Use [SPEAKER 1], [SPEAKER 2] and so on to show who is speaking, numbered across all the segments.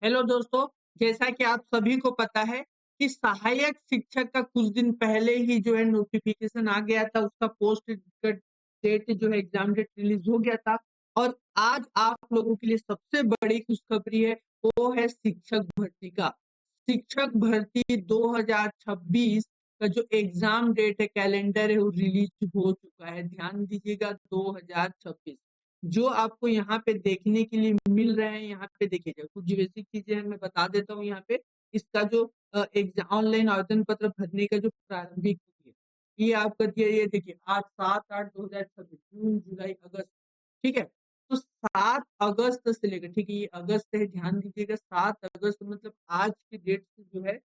[SPEAKER 1] Hello दोस्तों, जैसा कि आप सभी को पता है कि सहायक शिक्षक का कुछ दिन पहले ही जो है नोटिफिकेशन आ गया था, उसका पोस्ट क डेट जो है एग्ज़ाम डेट रिलीज़ हो गया था और आज आप लोगों के लिए सबसे बड़ी खुशखबरी है, वो है शिक्षक भर्ती का। शिक्षक भर्ती 2026 का जो एग्ज़ाम डेट है, कैलेंडर है, वो रिलीज़ हो चुका है। ध्यान दीजिएगा 2026 जो आपको यहाँ पे देखने के लिए मिल रहे हैं, यहाँ पे देखिएगा कुछ बेसिक चीज़ें हैं मैं बता देता हूँ यहाँ पे। इसका जो ऑनलाइन आवेदन पत्र भरने का जो प्रारंभिक तिथि है, ये आपका दिया ये देखिए आज 7-8 2026 जून, जुलाई, अगस्त, ठीक है? तो 7 अगस्त से लेकर ठीक है, ये अगस्त है ध्यान दीजिएगा 7 अगस्त मतलब आज की डेट से जो है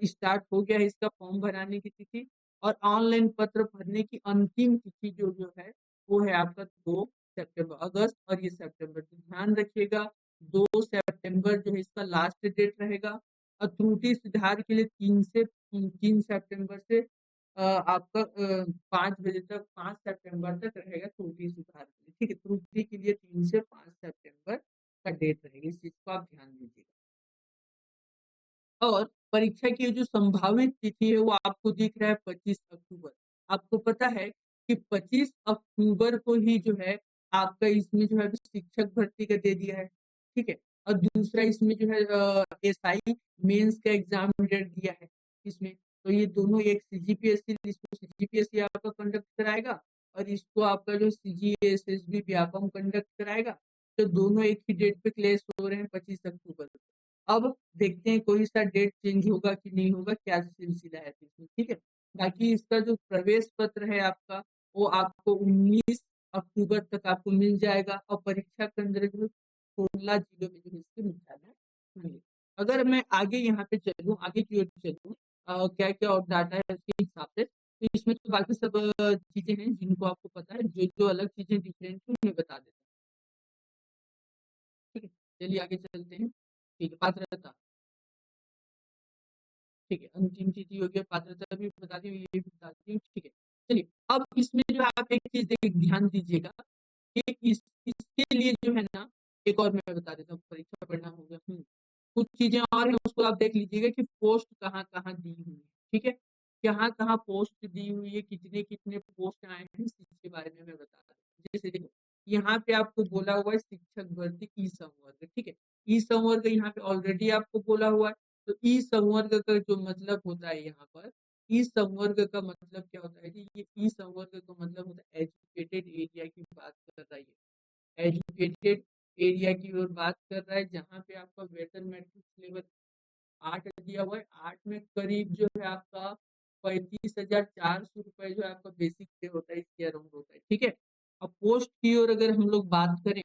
[SPEAKER 1] स्टार्ट हो गया है इसका फॉर्म भराने की तिथि और ऑनलाइन पत्र भरने की अंतिम तिथि जो है, वो है आपका 2 सितंबर अगस्त और ये सितंबर तो ध्यान रखिएगा 2 सितंबर जो है इसका लास्ट डेट रहेगा और त्रुटि सुधार के लिए 3 सितंबर से आपका 5 बजे तक 5 सितंबर तक रहेगा त्रुटि सुधार के लिए, ठीक है? त्रुटि के लिए 3 से 5 सितंबर का डेट रहेगा, इस चीज़ को आप ध्यान दीजिएगा। और परीक्षा की जो संभावित तिथि है वो आपको दिख रहा है 25 अक्टूबर। आपको पता है कि 25 अक्टूबर को ही जो है आपका इसमें जो है अभी शिक्षक भर्ती का दे दिया है, ठीक है? और दूसरा इसमें जो है एसआई मेंस का एग्ज़ाम डेट दिया है इसमें। तो ये दोनों एक सीजीपीएससी इसको सीजीपीएससी आपका कंडक्ट कराएगा और इसको आपका जो सीजीएसएसबी व्यापम कंडक्ट कराएगा। तो दोनों एक ही डेट पे क्लेश हो रहे हैं 25 अक्टूबर को। अब देखते हैं कोई सा डेट चेंज होगा कि नहीं होगा, क्या सिलसिला है इसमें, ठीक है? बाकी इसका जो प्रवेश पत्र है आपका, वो आपको 19 अक्टूबर तक आपको मिल जाएगा और परीक्षा केंद्र जो 16 जिलों में जो है इसके मुख्यालय होंगे। अगर मैं आगे यहाँ पे चलूँ, आगे की ओर चलूँ क्या-क्या और डाटा है उसके हिसाब से, तो इसमें तो बाकी सब चीज़ें हैं जिनको आपको पता है, जो-जो अलग चीज़ें डिफरेंट हैं, मैं बता देता हूँ, ठीक है? चलिए आगे चलते हैं। ठीक है, पात्रता। ठीक है, अंतिम तिथि हो गया, पात्रता भी बता दी, ये भी बता दी, ठीक है। चलिए, अब इसमें जो है आप एक चीज़ ध्यान दीजिएगा कि इसके लिए जो है ना, एक और मैं बता देता हूँ, परीक्षा परिणाम हो गया। कुछ चीज़ें और हैं, उसको आप देख लीजिएगा कि पोस्ट कहाँ-कहाँ दी हुई है, ठीक है? कहाँ-कहाँ पोस्ट दी हुई है, कितने-कितने पोस्ट आए हैं, इसके बारे में मैं बता रहा हूँ। जैसे देखो, यहाँ पे आपको बोला हुआ है शिक्षक भर्ती ई-संवर्ग, ठीक है? ई-संवर्ग यहाँ पे ऑलरेडी आपको बोला हुआ है। तो ई संवर्ग का जो मतलब होता है यहाँ पर, ई संवर्ग का मतलब क्या होता है कि ये ई संवर्ग का मतलब होता है एजुकेटेड एरिया की बात कर रहा है ये। एजुकेटेड एरिया की ओर बात कर रहा है जहाँ पे आपका वेतन मैट्रिक्स लेवल 8 दिया हुआ है। 8 में करीब जो है आपका 35,400 रुपए जो है आपका बेसिक पे होता है, इसके अराउंड होता है, ठीक है? अब पोस्ट की ओर अगर हम लोग बात करें,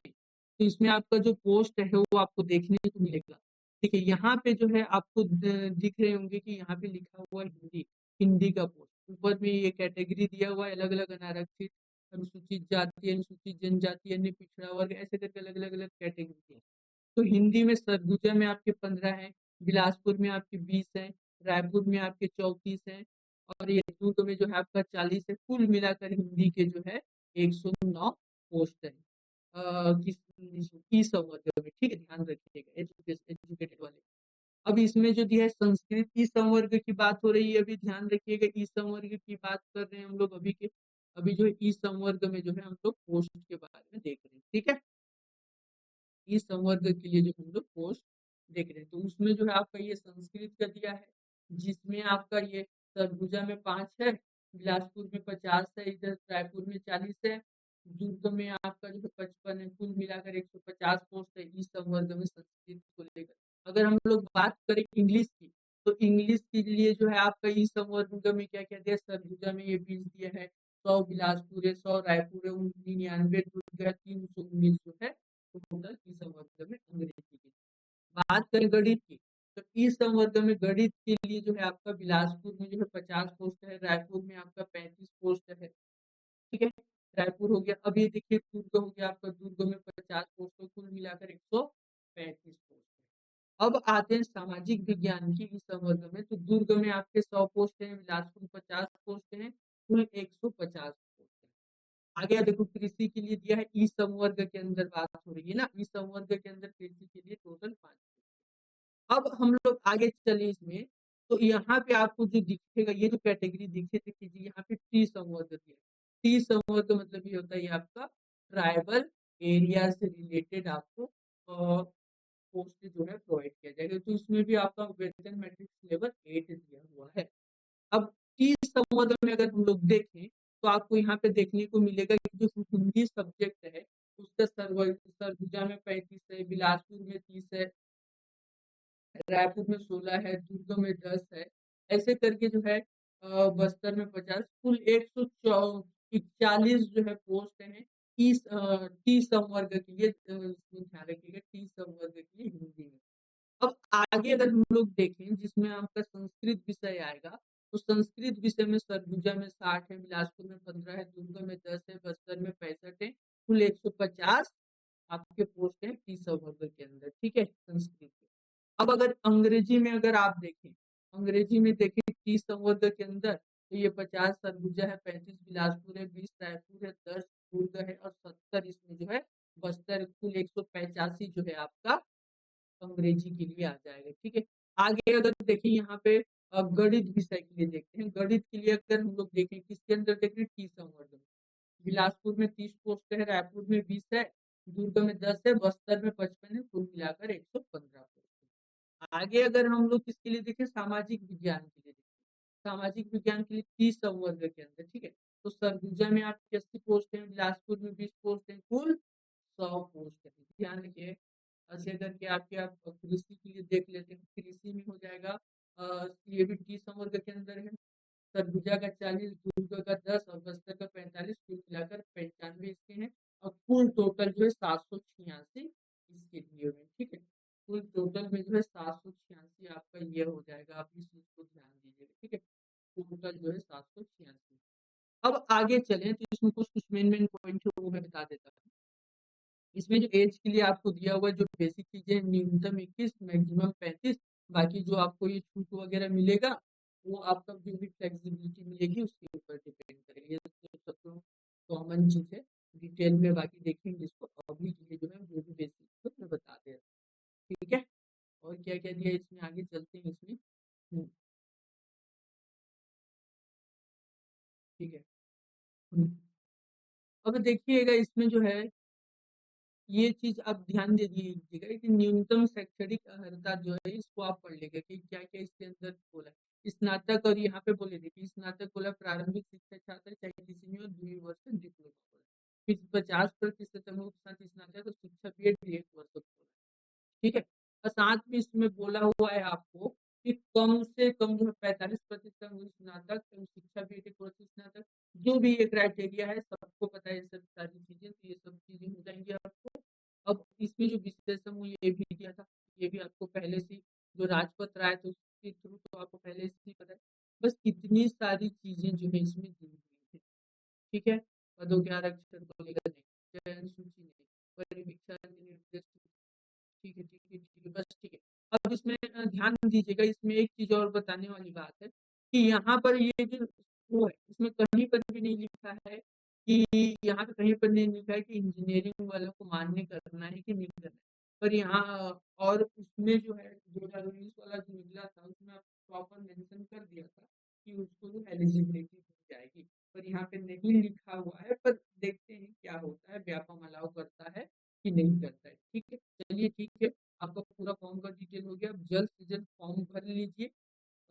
[SPEAKER 1] तो इसमें आपका जो पोस्ट है वो आपको देखने को मिलेगा। ठीक है, यहाँ पे जो है आपको दिख रहे होंगे कि यहाँ पे लिखा हुआ है हिंदी, हिंदी का पोस्ट। ऊपर में ये कैटेगरी दिया हुआ है अलग-अलग अनारक्षित, अनुसूचित जाति, अनुसूचित जनजाति, अन्य पिछड़ा वर्ग ऐसे करके अलग-अलग अलग कैटेगरी है। तो हिंदी में सरगुजा में आपके 15 हैं, बिलासपुर में आपके 20 हैं, रायपुर में आपके 34 हैं और ये दुर्ग में जो है आपका 40 है। कुल मिलाकर हिंदी के जो है 109 पोस्ट हैं। किस ई संवर्ग में, ठीक है? ध्यान रखिएगा एजुकेटेड वाले। अब इसमें जो दिया है संस्कृत ई संवर्ग की बात हो रही है, अभी ध्यान रखिएगा ई संवर्ग की बात कर रहे हैं हम लोग अभी के अभी जो है ई संवर्ग में जो है हम लोग पोस्ट के बारे में देख रहे हैं, ठीक है? इस संवर्ग के लिए जो हम लोग पोस्ट देख रहे हैं, तो उसमें जो है आपका ये संस्कृत का दिया है, जिसमें आपका ये सरगुजा में 5 है, बिलासपुर में 50 है, इधर रायपुर में 40 है, दुर्ग में आपका जो है 55 है, कुल मिलाकर 150 पोस्ट है इस संवर्ग में संस्कृत को लेकर। अगर हम लोग बात करें इंग्लिश की, तो इंग्लिश के लिए जो है आपका इस संवर्ग में क्या-क्या दिया है, सरगुजा में ये 20 दिया है, 100 बिलासपुर है, 100 रायपुर है, 99 दुर्ग है, 319 जो है टोटल ई संवर्ग में अंग्रेजी की। बात करें गणित की, तो ई संवर्ग में गणित के लिए जो है आपका बिलासपुर में जो है 50 पोस्ट है, रायपुर में आपका 35 पोस्ट है, ठीक है? रायपुर हो गया, अब ये देखिए दुर्ग हो गया आपका, दुर्ग में 50 पोस्ट है, कुल मिलाकर 135 पोस्ट है। अब आते हैं सामाजिक विज्ञान की इस संवर्ग में, तो दुर्ग में आपके 100 पोस्ट हैं, बिलासपुर 50 पोस्ट हैं, कुल 150 पोस्ट हैं। आगे देखो कृषि के लिए दिया है ई संवर्ग के अंदर बात हो रही है ना, ई संवर्ग के अंदर कृषि के लिए टोटल 5 अब हम लोग आगे चले इसमें, तो यहाँ पे आपको जो दिखेगा, ये जो कैटेगरी दिखे जी, यहाँ पे टी संवर्ग दिया। टी संवर्ग मतलब ये होता है, ये आपका ट्राइबल एरिया से रिलेटेड आपको पोस्ट जो है प्रोवाइड किया जाएगा। तो इसमें भी आपका वेतन मैट्रिक्स लेवल 8 दिया हुआ है। अब टी संवर्ग में अगर हम लोग देखें, तो आपको यहाँ पे देखने को मिलेगा कि जो हिंदी सब्जेक्ट है, उसका सरगुजा में 35 है, बिलासपुर में 30 है, रायपुर में 16 है, दुर्ग में 10 है, ऐसे करके जो है बस्तर में 50, कुल 141 जो है पोस्ट है टी संवर्ग के लिए, इसमें ध्यान रखिएगा, टी संवर्ग के लिए हिंदी में। अब आगे अगर हम लोग देखें, जिसमें आपका संस्कृत विषय आएगा, तो संस्कृत विषय में सरगुजा में 60 है, बिलासपुर में 15 है, दुर्ग में 10 है, बस्तर में 65 है, कुल 150 आपके पोस्ट है टी संवर्ग के अंदर, ठीक है, संस्कृत के। अब अगर अंग्रेजी में अगर आप देखें, अंग्रेजी में देखें 30 संवर्ग के अंदर, तो ये 50 सरगुजा है, 35 बिलासपुर है, 20 रायपुर है, 10 दुर्ग है और 70 इसमें जो है बस्तर, कुल 185 जो है आपका अंग्रेजी के लिए आ जाएगा, ठीक है। आगे अगर देखें यहाँ पे गणित विषय के लिए देखते हैं, गणित के लिए अगर हम लोग देखें, किसके अंदर देखें, टी संवर्ग में, बिलासपुर में 30 पोस्ट है, रायपुर में 20 है, दुर्ग में 10 है, बस्तर में 55 है, कुल मिलाकर 115 पोस्ट है। आगे अगर हम लोग किसके लिए देखें, सामाजिक विज्ञान के लिए देखें, सामाजिक विज्ञान के लिए 30 संवर्ग के अंदर, ठीक है। तो सरगुजा में आपकी 80 पोस्ट है, बिलासपुर में 20 पोस्ट है, कुल 100 पोस्ट है। ध्यान रखिए, ऐसे करके आपके आप कृषि के लिए देख लेते हैं, कृषि में हो जाएगा ये भी टी संवर्ग के अंदर है, सरगुजा का 40, दुर्ग का 10 और बस्तर का 45, कुल मिलाकर 95 इसके हैं, और कुल टोटल जो है 786 इसके लिए हुए, ठीक है। कुल टोटल में जो है 786 आपका ये हो जाएगा, आप इस चीज को ध्यान दीजिएगा, ठीक है। टोटल जो है 786। अब आगे चलें, तो इसमें कुछ कुछ मेन पॉइंट है वो मैं बता देता हूँ। इसमें जो एज के लिए आपको दिया हुआ जो बेसिक चीजें, न्यूनतम 21, मैक्सिमम 35, बाकी जो आपको ये छूट वगैरह मिलेगा, वो आपका जो भी फ्लेक्सिबिलिटी मिलेगी उसके ऊपर डिपेंड करेगी। ये तो सब कॉमन चीज है, डिटेल में बाकी देखेंगे इसको, अभी के लिए जो है जो भी बेसिक तो मैं बता दे रहा हूँ, ठीक है। और क्या क्या दिया इसमें, आगे चलते हैं इसमें। ठीक है। हम्म, अब देखिएगा इसमें जो है, ये चीज आप ध्यान दे दीजिएगा कि न्यूनतम शैक्षणिक अर्हता जो है, इसको आप पढ़ लेंगे कि क्या क्या इसके अंदर बोला है। स्नातक, और यहाँ पे बोले देखिए, स्नातक बोला प्रारंभिक शिक्षा छात्र चाहे किसी में हो, द्विवर्ष डिप्लोमा बोला, फिर 50% समूह के साथ स्नातक और शिक्षा बी एड 1 वर्ष बोला, ठीक है। और साथ में इसमें बोला हुआ है आपको कि कम से कम जो है 45% स्नातक एवं शिक्षा भी एक वर्ष स्नातक, जो भी ये क्राइटेरिया है सबको पता है, ये सब सारी चीजें, तो ये सब चीजें हो जाएंगी आपको। अब इसमें जो विशेष समूह ये भी दिया था, ये भी आपको पहले से, जो राजपत्र आया था उसके थ्रू तो आपको पहले से ही पता है। बस कितनी सारी चीजें जो है इसमें दी हुई है, ठीक है। पदों के आरक्षण को लेकर नहीं, चयन सूची नहीं, परीक्षा निर्देश, ठीक है ठीक है ठीक है, बस ठीक है। अब इसमें ध्यान दीजिएगा, इसमें एक चीज और बताने वाली बात है कि यहाँ पर ये जो वो है, इसमें कहीं पर भी नहीं लिखा है कि, यहाँ पे कहीं पर नहीं लिखा है कि इंजीनियरिंग वालों को मान्य करना है कि नहीं करना है। पर यहाँ और उसमें जो है 2019 वाला जो निकला था, उसमें प्रॉपर मेंशन कर दिया था कि उसको जो एलिजिबिलिटी दी जाएगी, पर यहाँ पे नहीं लिखा हुआ है। पर देखते हैं क्या होता है, व्यापम अलाउ करता है कि नहीं करता है, ठीक है। चलिए ठीक है, आपका पूरा फॉर्म का डिटेल हो गया, अब जल्द से जल्द फॉर्म भर लीजिए।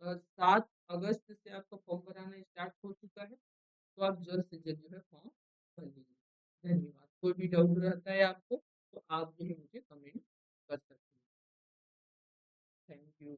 [SPEAKER 1] 7 अगस्त से आपका फॉर्म भराना स्टार्ट हो चुका है, तो आप जल्द से जल्द जो है फॉर्म भर लीजिए। धन्यवाद। कोई भी डाउट रहता है आपको, तो आप जो है मुझे कमेंट कर सकते हैं। Thank you.